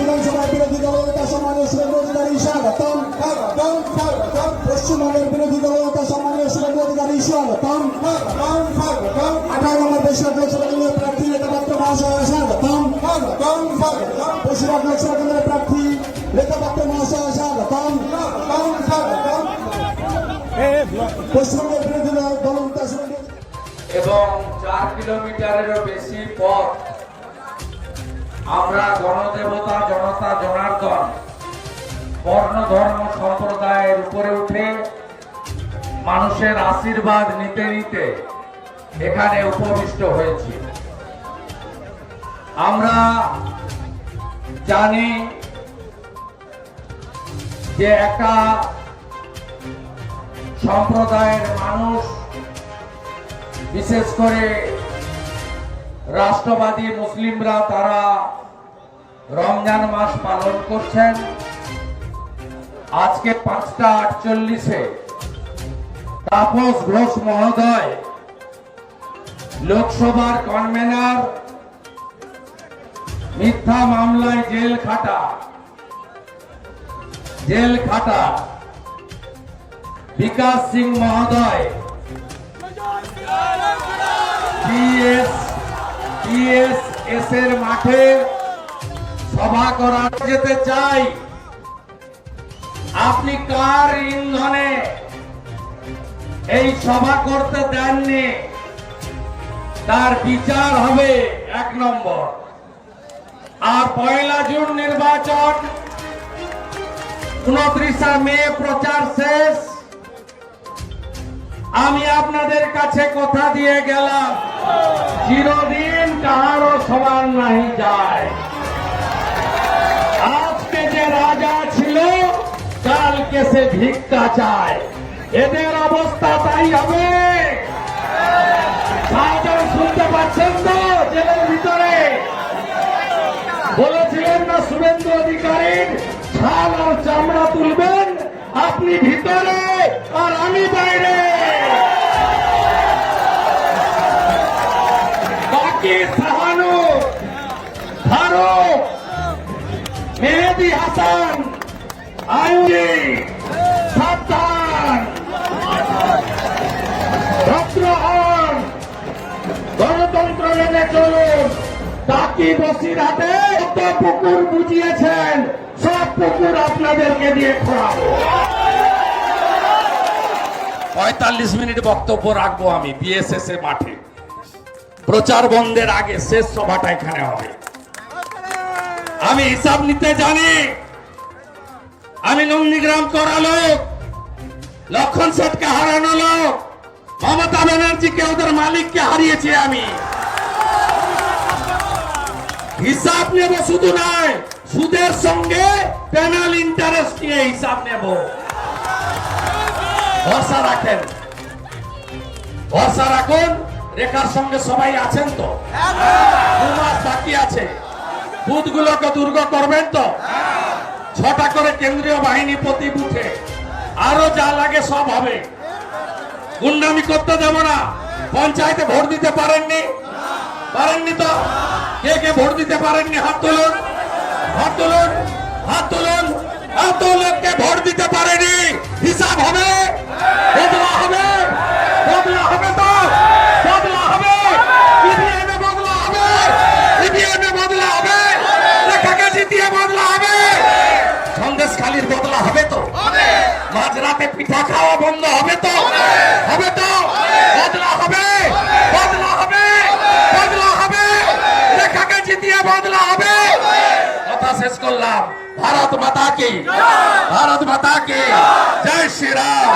বিধানসভার বিরোধী দলনেতা সম্মানীয় শুভেন্দু অধিকারী স্বাগতম। পশ্চিমবঙ্গের বিরোধী দলনেতা সম্মানীয় শুভেন্দু অধিকারী স্বাগতম। 18 নম্বর বেশিরভাগ লোকসভা কেন্দ্রের প্রার্থী রেখা পাত্র মহাশয় স্বাগতম। বেশিরভাগ লোকসভা কেন্দ্রের প্রার্থী রেখা পাত্র মহাশয় স্বাগতম। পশ্চিমবঙ্গের বিরোধী দলনেতা এবং 4 কিলোমিটারেরও বেশি পথ আমরা গণদেবতা জনতা জনার্দন বর্ণ ধর্ম সম্প্রদায়ের উপরে উঠে মানুষের আশীর্বাদ নিতে নিতে এখানে উপবিষ্ট হয়েছি। আমরা জানি যে একটা সম্প্রদায়ের মানুষ, বিশেষ করে রাষ্ট্রবাদী মুসলিমরা, তারা রমজান মাস পালন করছেন। আজকে 5:48 তাপস ঘোষ মহোদয়, লোকসভার কনভেনার, মিথ্যা মামলায় জেল খাটা বিকাশ সিং মহোদয় টিএসএস এর মাঠে সভা করাতে যেতে চাই। আপনি কার ইন্ধনে এই সভা করতে দেননি, তার বিচার হবে 1 নম্বর। আর 1 জুন নির্বাচন, 29 মে প্রচার শেষ। আমি আপনাদের কাছে কথা দিয়ে গেলাম, চিরদিন কাহারও সমান নাহি যায়। আজকে যে রাজা ছিল, কালকে সে ভিক্ষা চায়। এদের অবস্থা তাই হবে। শাহজাহান শুনতে পাচ্ছেন তো? জেলের ভিতরে বলেছিলেন না শুভেন্দু অধিকারীর ছাল আর চামড়া তুলবেন, আপনি ভিতরে আর আমি বাইরে। বাকি সাহানু, ফারুক, মেহেদি হাসান, আইনি, সাবধান, রত্নহন, গণতন্ত্র মেনে চলুন। বাকি বসিরহাটে কত পুকুর বুঝিয়েছেন, সব পুকুর আপনাদেরকে দিয়ে খোঁড়াবো। 45 মিনিট বক্তব্য রাখবো আমি বিএসএস এর মাঠে। প্রচার বন্ধের আগে শেষ সভাটা এখানে হবে। আমি হিসাব নিতে জানি। আমি নন্দীগ্রাম করা লোক, লক্ষণ শেঠকে হারানো লোক, মমতা ব্যানার্জিকে, ওদের মালিককে হারিয়েছি আমি। হিসাব নেব, শুধু নয়, সুদের সঙ্গে পেনাল ইন্টারেস্ট নিয়ে হিসাব নেব। ভরসা রাখেন, ভরসা রাখুন। রেখার সঙ্গে সবাই আছেন তো? 2 মাস বাকি আছে। বুথগুলোকে দুর্গ করবেন তো? 6টা করে কেন্দ্রীয় বাহিনী প্রতি বুথে, আরো যা লাগে সব হবে। গুন্ডামি করতে দেব না। পঞ্চায়েতে ভোট দিতে পারেননি তো? কে ভোট দিতে পারেননি? হাত তুলুন, হাত তুলুন, হাত তুলুন। এত লোককে ভোট দিতে পারেনি, হিসাব হবে, বদলা হবে, বদলা হবে তো? বদলা হবে, ইভিএমে বদলা হবে, ইভিএমে বদলা হবে, রেখাকে জিতিয়ে বদলা হবে, সন্দেশখালীর বদলা হবে তো? মাঝরাতে পিঠা খাওয়া বন্ধ হবে তো? হবে তো? বদলা হবে, বদলা হবে, বদলা হবে, রেখাকে জিতিয়ে বদলা হবে। কথা শেষ করলাম। ভারত মাতা কি, ভারত মাতা কি, জয় শ্রী রাম।